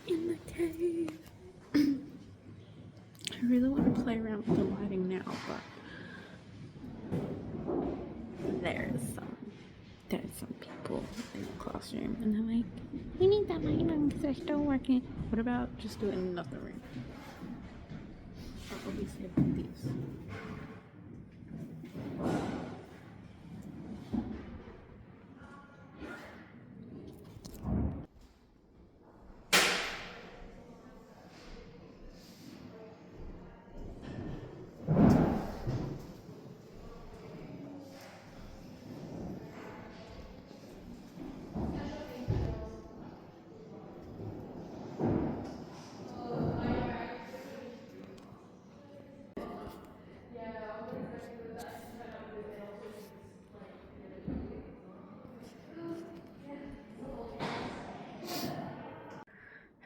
in the cave. I really want to play around with the lighting now, but there's some people in the classroom and they're like, we need that light on because they're still working. What about just doing another room? I'll be saving these.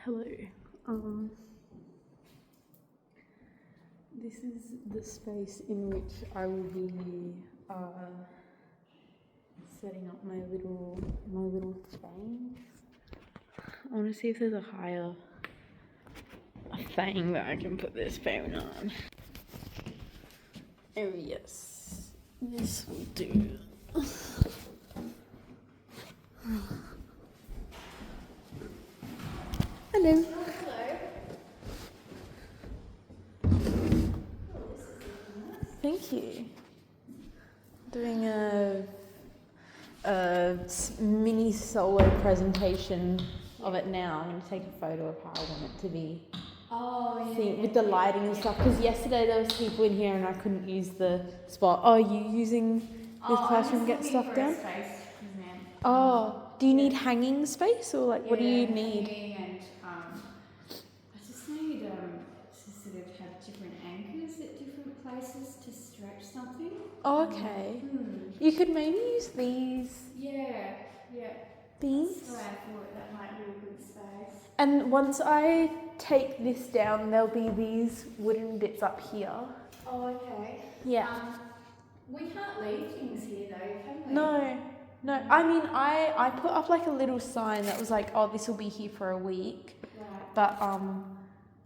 Hello. This is the space in which I will be setting up my little thing. I want to see if there's a thing that I can put this phone on. Oh yes, this will do. Hello. Thank you. Doing a mini solo presentation of it now. I'm going to take a photo of how I want it to be. Oh, yeah. With the lighting and stuff. Because yesterday there was people in here and I couldn't use the spot. Oh, are you using this classroom to get stuff down? Oh, do you need hanging space or like what do you need? Hanging and I just need to sort of have different anchors at different places to stretch something. Oh, okay. You could maybe use these. Yeah. These. So I thought that might be a good space. And once I take this down, there'll be these wooden bits up here. Oh, okay. Yeah. We can't leave things here though, can we? No. I mean, I put up like a little sign that was like, oh, this will be here for a week. Right. But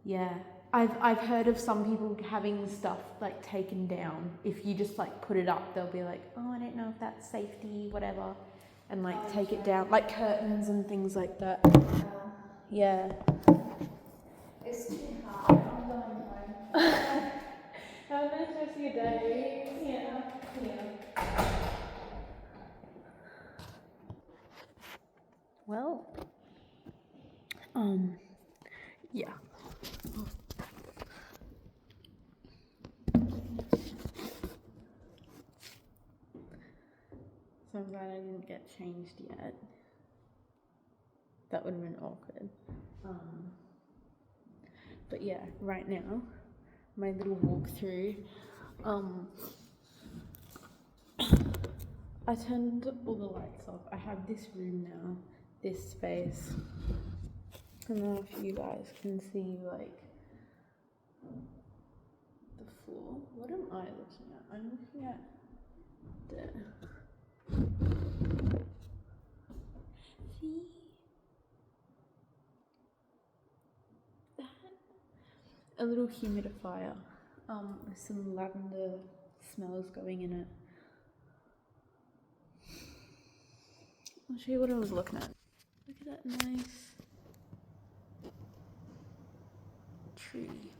yeah. I've heard of some people having stuff like taken down. If you just like put it up, they'll be like, oh, I don't know if that's safety, whatever, and like take it down, like curtains and things like that. Yeah. It's too hard. I'm going home. Have a nice rest of your day. Yeah. Well, yeah. So I'm glad I didn't get changed yet. That would have been awkward. But yeah, right now, my little walkthrough. I turned all the lights off. I have this room now, this space. I don't know if you guys can see like the floor. What am I looking at? I'm looking at there. See? That? A little humidifier. With some lavender smells going in it. I'll show you what I was looking at. Look at that nice tree.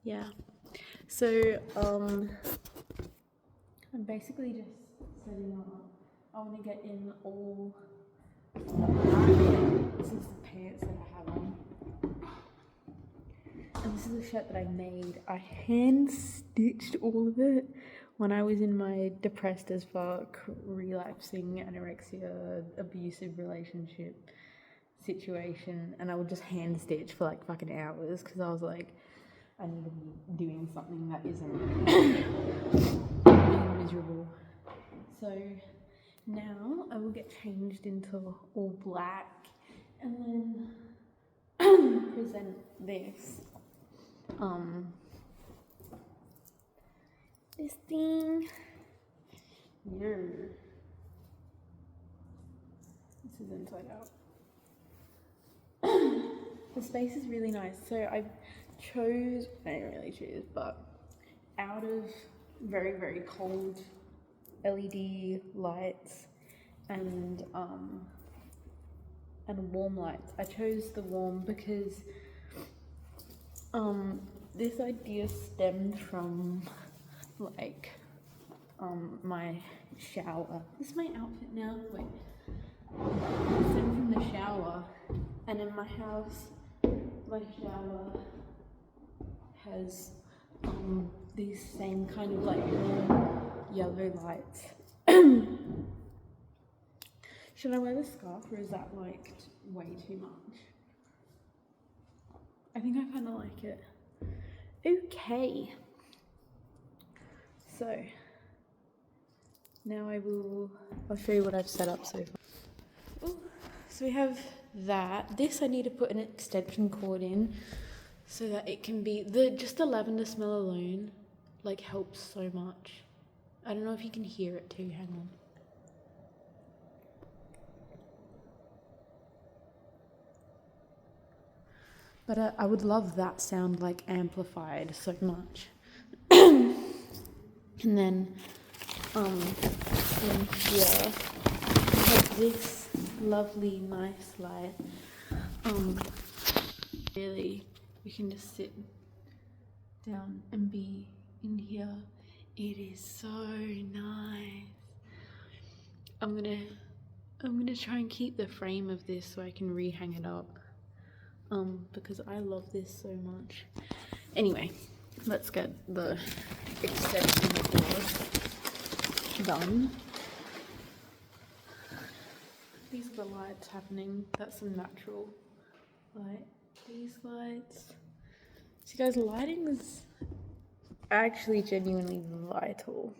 Yeah. So, I'm basically just setting up. I want to get in all. This is the pants that I have on. And this is a shirt that I made. I hand stitched all of it when I was in my depressed as fuck, relapsing anorexia, abusive relationship situation. And I would just hand stitch for like fucking hours because I was like, I need to be doing something that isn't being miserable. So now I will get changed into all black and then present this. This thing. Yeah. This is inside out. the space is really nice. So I didn't really choose, but out of very, very cold LED lights and warm lights, I chose the warm because this idea stemmed from like my shower. This is my outfit now. Wait. It stemmed from the shower, and in my house, my shower has these same kind of like warm yellow lights. Should I wear the scarf, or is that like way too much? I think I kind of like it. Okay. So now I'll show you what I've set up so far. Ooh, so we have that. This I need to put an extension cord in so that it can be, just the lavender smell alone like helps so much. I don't know if you can hear it too, hang on. But I would love that sound like amplified so much. And then in here I have this lovely nice light. Really, we can just sit down and be in here. It is so nice. I'm gonna try and keep the frame of this so I can rehang it up. Because I love this so much. Anyway, let's get the extension cord done. These are the lights happening. That's some natural light. These lights. So guys, lighting is actually genuinely vital.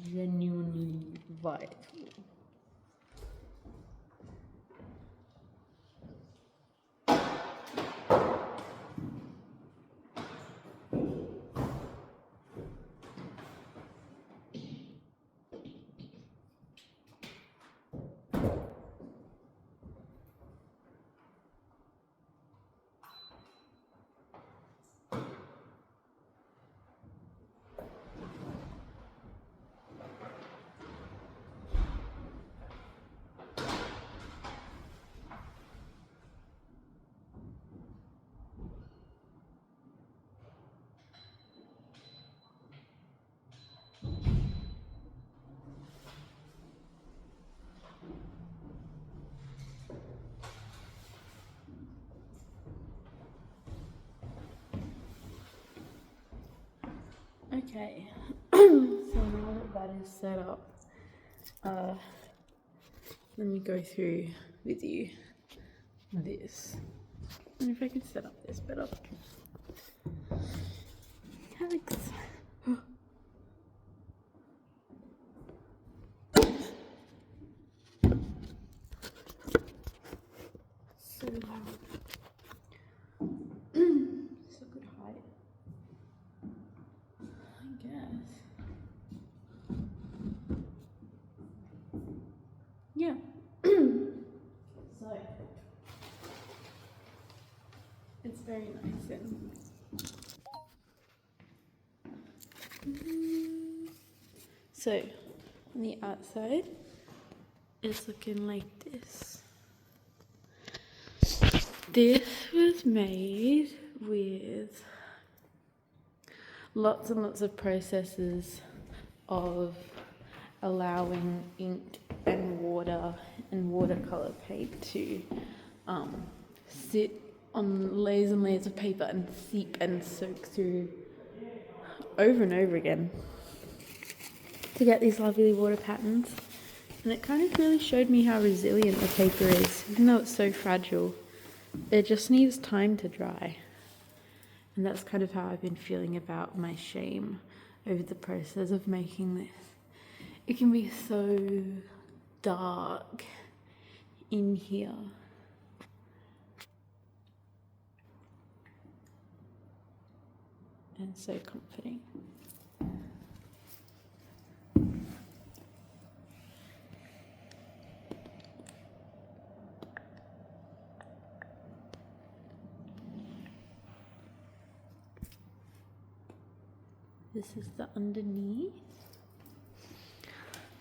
Genuinely vital. Okay, so now that is set up, let me go through with you this. And if I can set up this better. Alex. So loud. So good height. I guess. Yeah. So it's very nice and so on the outside it's looking like this. This was made with lots and lots of processes of allowing ink and watercolor paint to sit on layers and layers of paper and seep and soak through over and over again to get these lovely water patterns. And it kind of really showed me how resilient the paper is, even though it's so fragile. It just needs time to dry. And that's kind of how I've been feeling about my shame over the process of making this. It can be so dark in here. And so comforting. This is the underneath.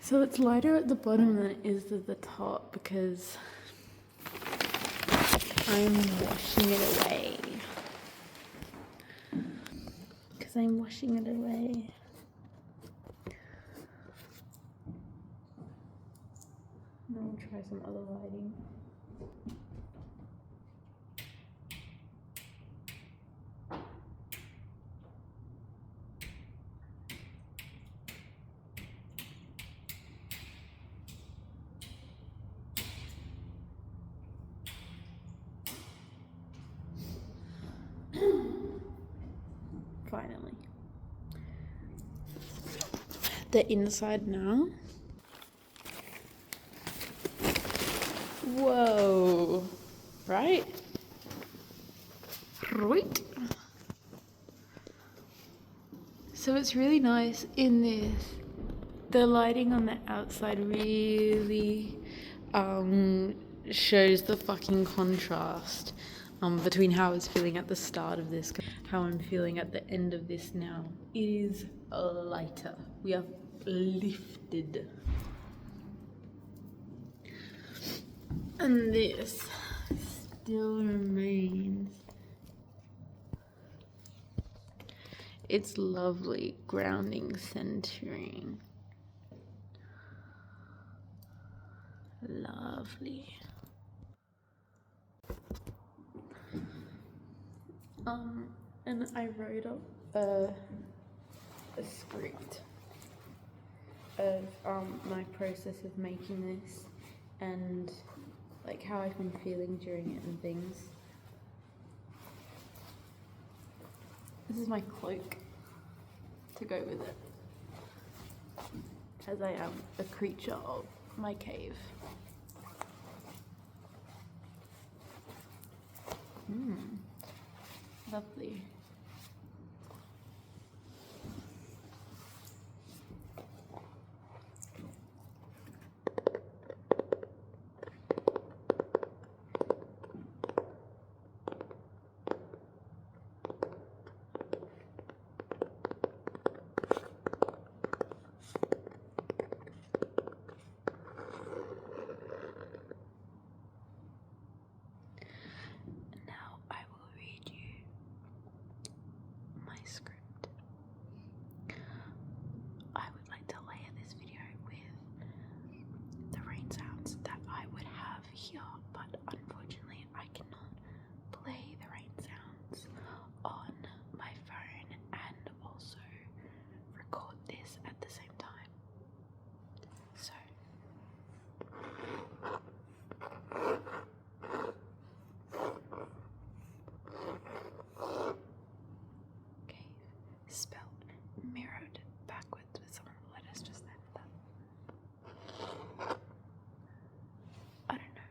So it's lighter at the bottom than it is at the top because I'm washing it away. Now I'll try some other lighting. Finally. The inside now. Whoa. Right? Right. So it's really nice in this. The lighting on the outside really shows the fucking contrast between how I was feeling at the start of this, how I'm feeling at the end of this now. It is lighter. We are lifted. And this still remains. It's lovely, grounding, centering. Lovely. And I wrote up a script of my process of making this and like how I've been feeling during it and things. This is my cloak to go with it, as I am a creature of my cave. Lovely. Now I will read you my script. I would like to layer this video with the rain sounds that I would have here, but unfortunately I cannot play the rain sounds on my phone and also record this at the same time. So cave spelled mirrored backwards with some of the letters just there. I don't know.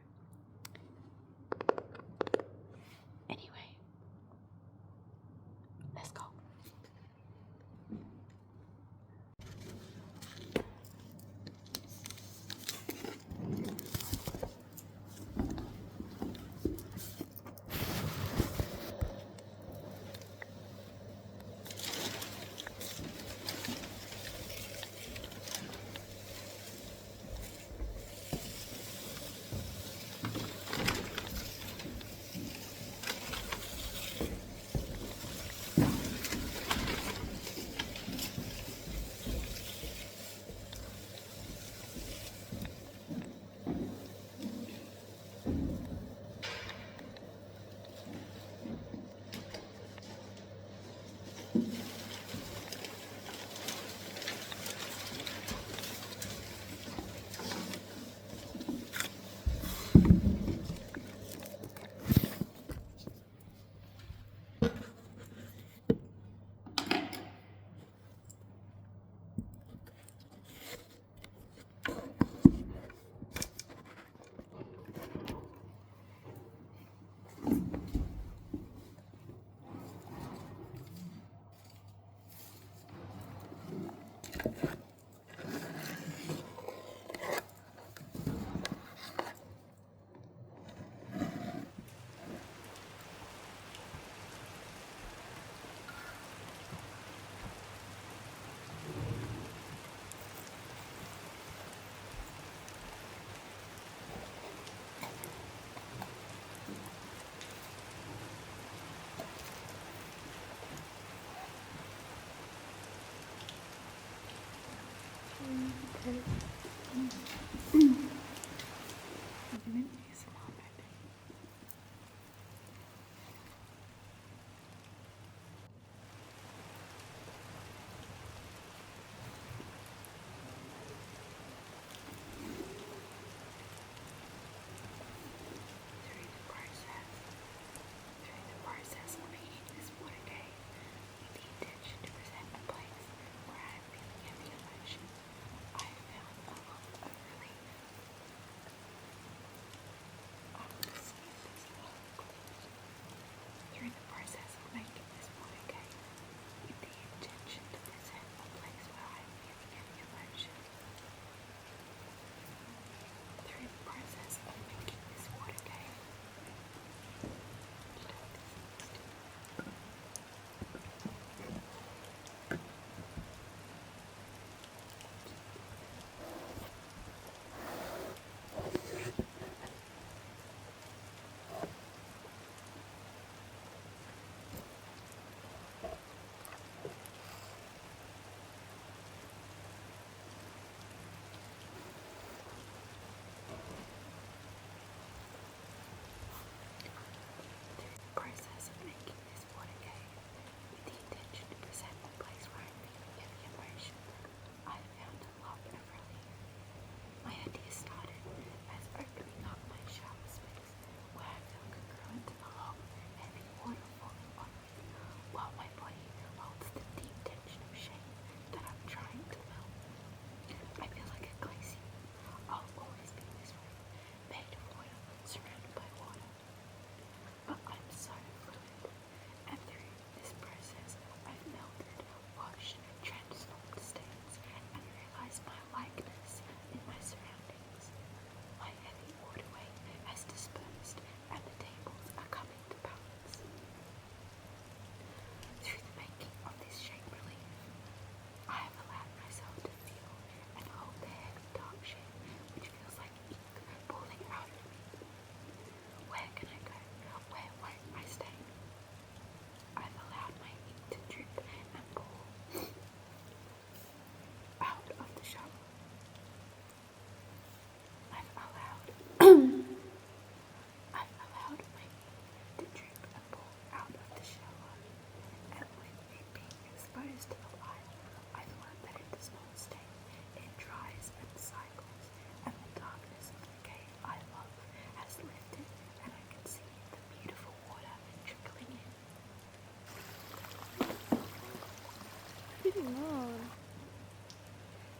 going on?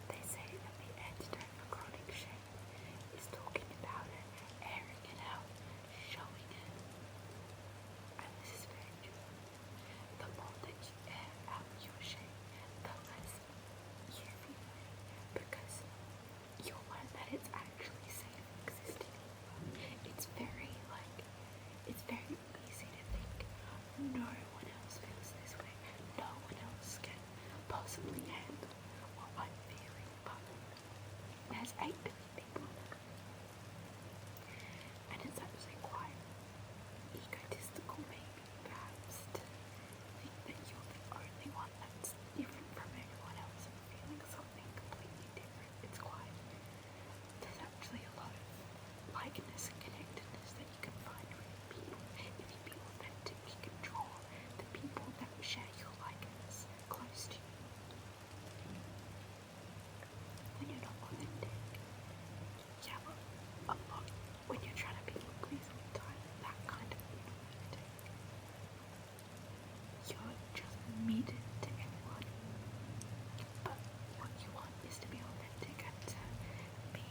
They say that the antidote for chronic shame is talking about it, airing it out, showing it. And this is very true. The more that you air out your shame, the less you feel it, because you'll learn that it's actually safe existing. It's very easy to think no one else feels this way, no one else can possibly handle what I'm feeling, but there's 8 billion people on it. And it's actually quite egotistical maybe, perhaps, to think that you're the only one that's different from everyone else and feeling something completely different. There's actually a lot of likeness and connectedness that you can find with people. If you be authentic, you can draw the people that share your likeness close to you. When you're not authentic, you have a lot. When you're trying to be please all the time, that kind of inauthentic, you're just meted to everyone. But what you want is to be authentic and to be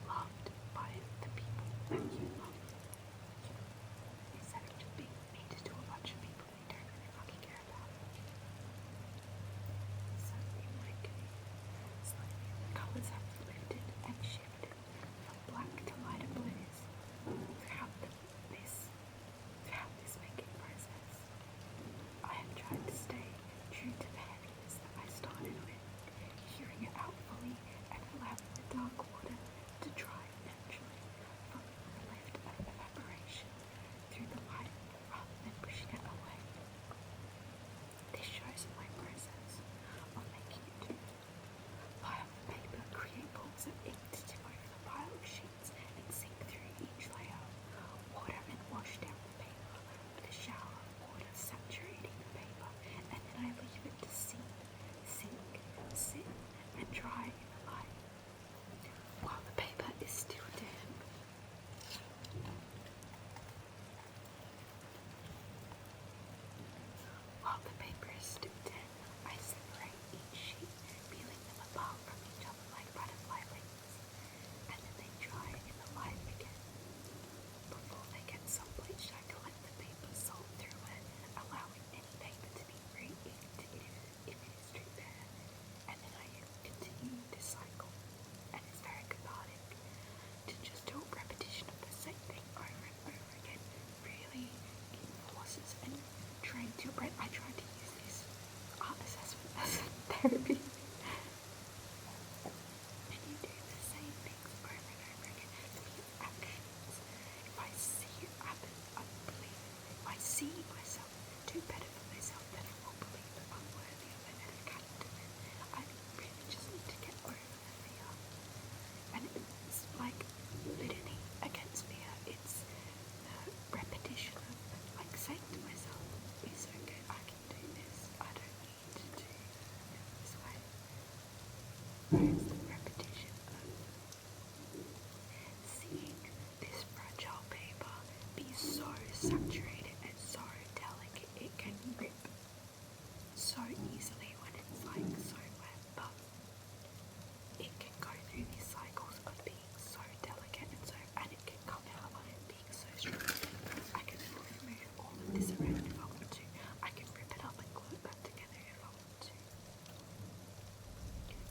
loved by the people that you love. Instead of just being meted to a bunch of people that you don't really fucking care about. So in my case, slowly the colours have lifted and shifted from black to lighter blues throughout this making process. I have tried to stay true to the heaviness that I started with, hearing it out fully and allowing the dark water to dry naturally, following the lift of evaporation through the light rather than pushing it away. This shows my process of making it do. Pile of paper, create balls of ink to tip over the pile of sheets and sink through each layer. Water and wash down the paper with a shower of water saturating the paper, and then I leave it to seep, sink, sit, and dry in the light. While the paper is still damp, I separate each sheet, peeling them apart from each other like butterfly wings, and then they dry in the light again. Before they get sun bleached, I collect the paper, salt through it, allowing any paper to be re-inked if it is too bare, and then I continue this cycle. And it's very cathartic to just do a repetition of the same thing over and over again. Really enforces and trains your brain. I tried to use this art assessment as a therapy. And you do the same things over and over again. These actions, if I see it happen, I believe it. If I see myself do better for myself, then I will believe that I'm worthy of it and I can do it. I really just need to get over the fear. And it's like litany against fear. It's the repetition of like saying to myself, it's okay, I can do this. I don't need to do it this way. It's the repetition of seeing this fragile paper be so saturated and so delicate it can rip so easily when it's like so wet, but it can go through these cycles of being so delicate and it can come out being so strong. I can remove all of this around if I want to. I can rip it up and glue it back together if I want to.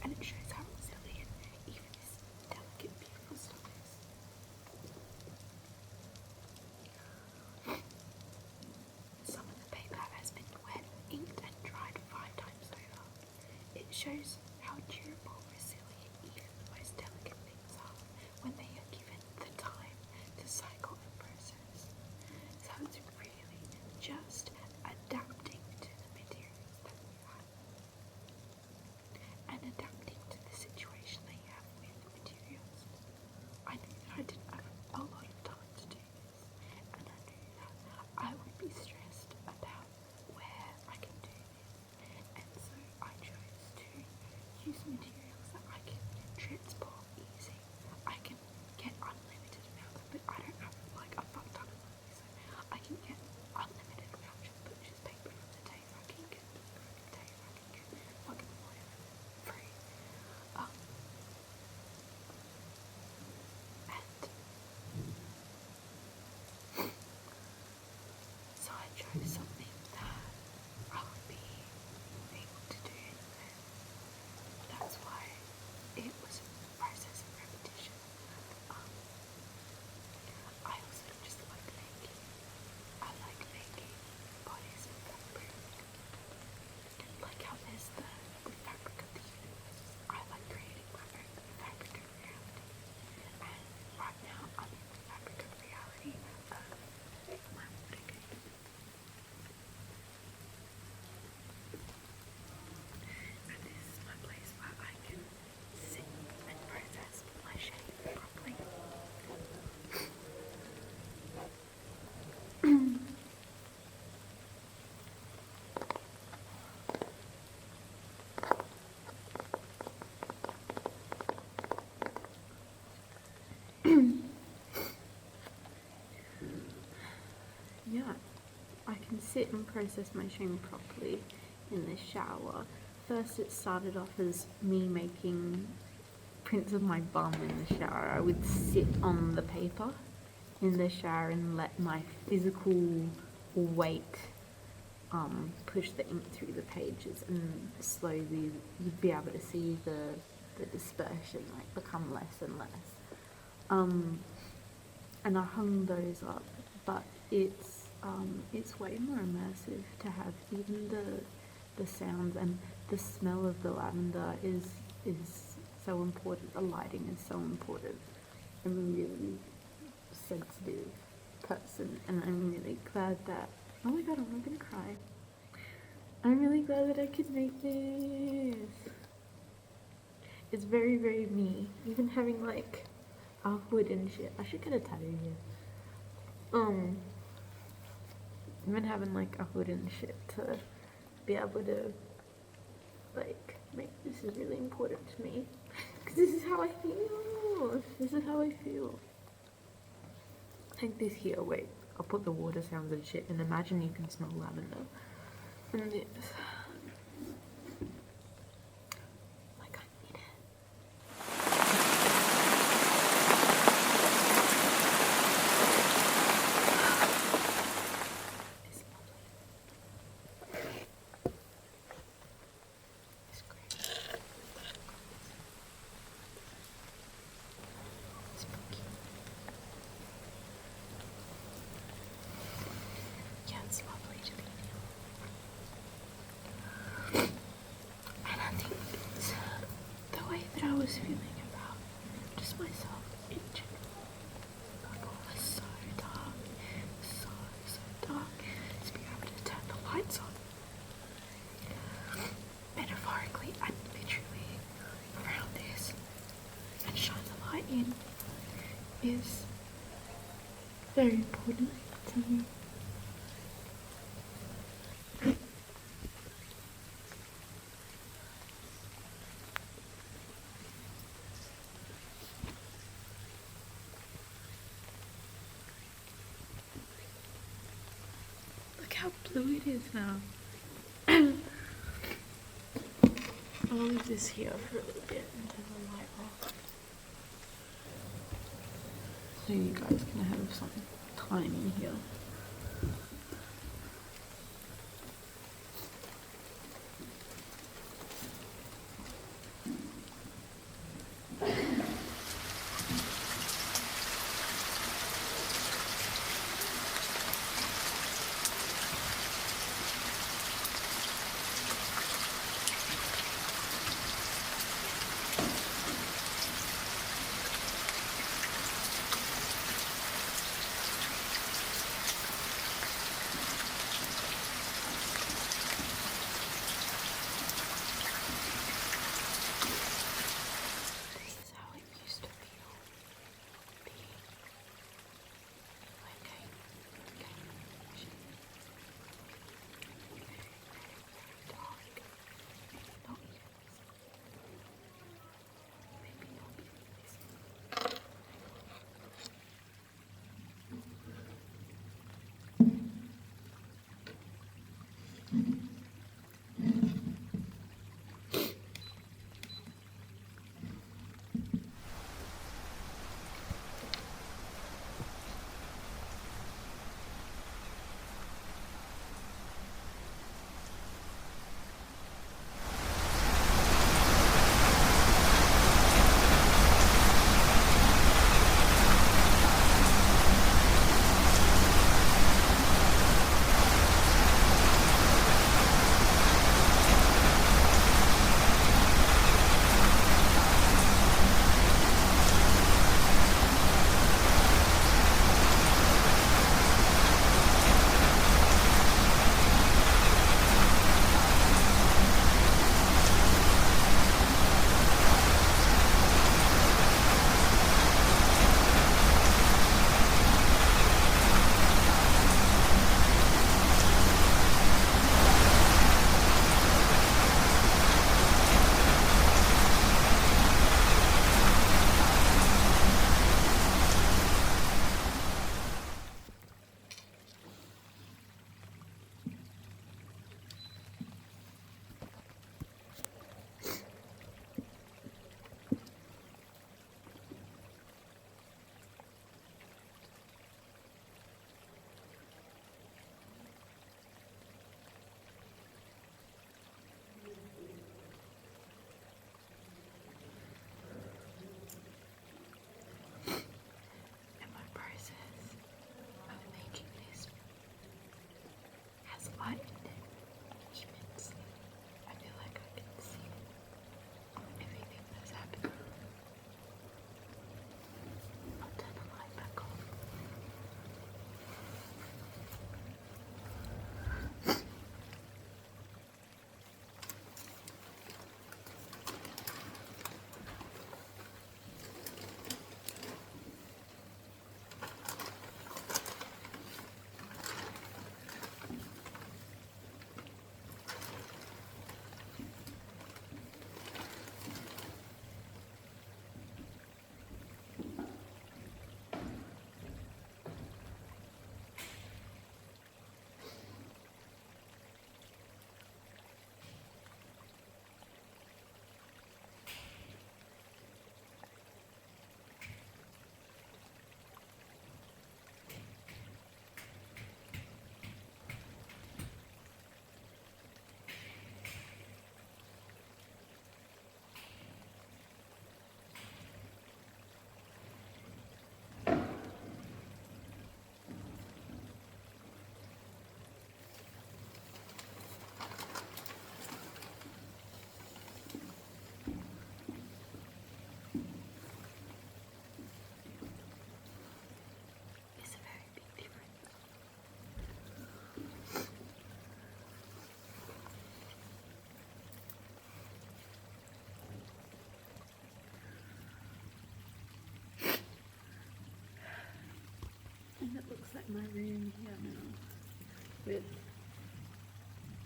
And it shows how resilient even this delicate, beautiful stuff is. Some of the paper has been wet, inked and dried 5 times over. It shows how durable, resilient even the most delicate things are when they are given the time to cycle and process. So it's really just adapting to the materials that you have and adapting to the situation that you have with the materials. I knew that I didn't have a lot of time to do this, and I knew that I would be stressed about where I can do this, and so I chose to sit and process my shame properly in the shower. First, it started off as me making prints of my bum in the shower. I would sit on the paper in the shower and let my physical weight push the ink through the pages, and slowly you'd be able to see the dispersion like become less and less. And I hung those up, but it's way more immersive to have even the sounds, and the smell of the lavender is so important. The lighting is so important. I'm a really sensitive person, and I'm really glad that, oh my god, I'm not gonna cry. I'm really glad that I could make this. It's very, very me. Even having like a hood and shit. I should get a tattoo here. Even having like a hood and shit to be able to like make this is really important to me. Cause this is how I feel. This is how I feel. Take this here, wait. I'll put the water sounds and shit, and imagine you can smell lavender. And this. Like I need it. It's lovely. It's great. Spooky. Yeah, it's lovely to be here. And I think it's the way that I was feeling about just myself in general. Before was so dark, so dark. To be able to turn the lights on. Metaphorically and literally around this and shine the light in is very important to me. Look how blue it is now. I'll leave this here for a little bit and turn the light off. So you guys can have some time in here. my room here now. But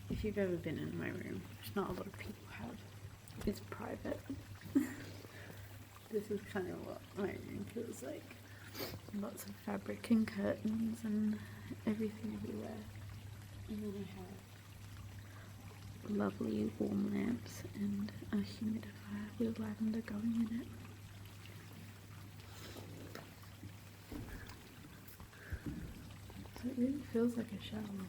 if you've ever been in my room, which not a lot of people have, it's private. This is kind of what my room feels like. Lots of fabric and curtains and everything everywhere. And then I have lovely warm lamps and a humidifier with lavender going in it. So it really feels like a shower.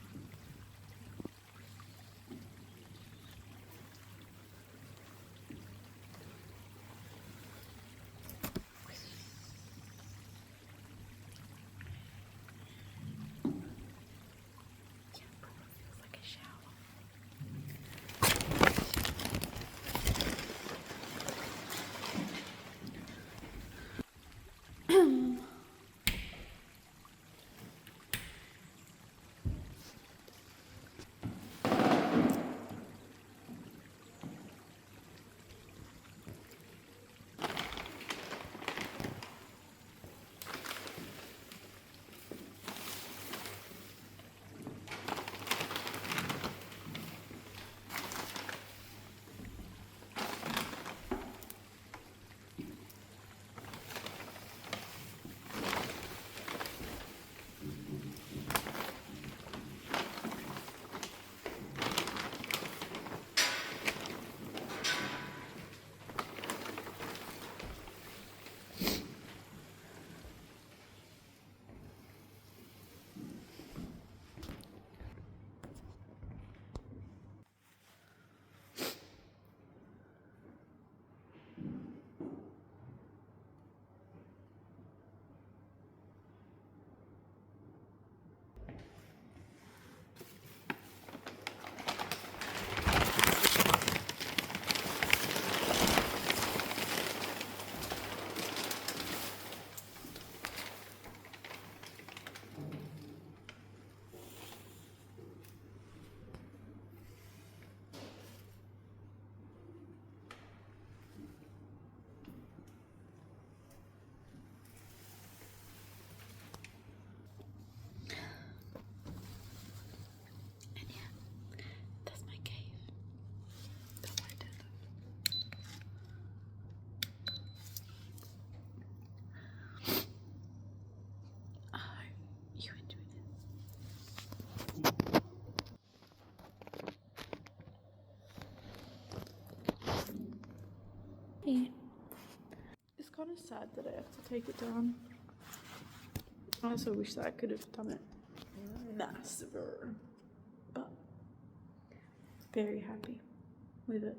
It's kind of sad that I have to take it down. I also wish that I could have done it massiver, but very happy with it.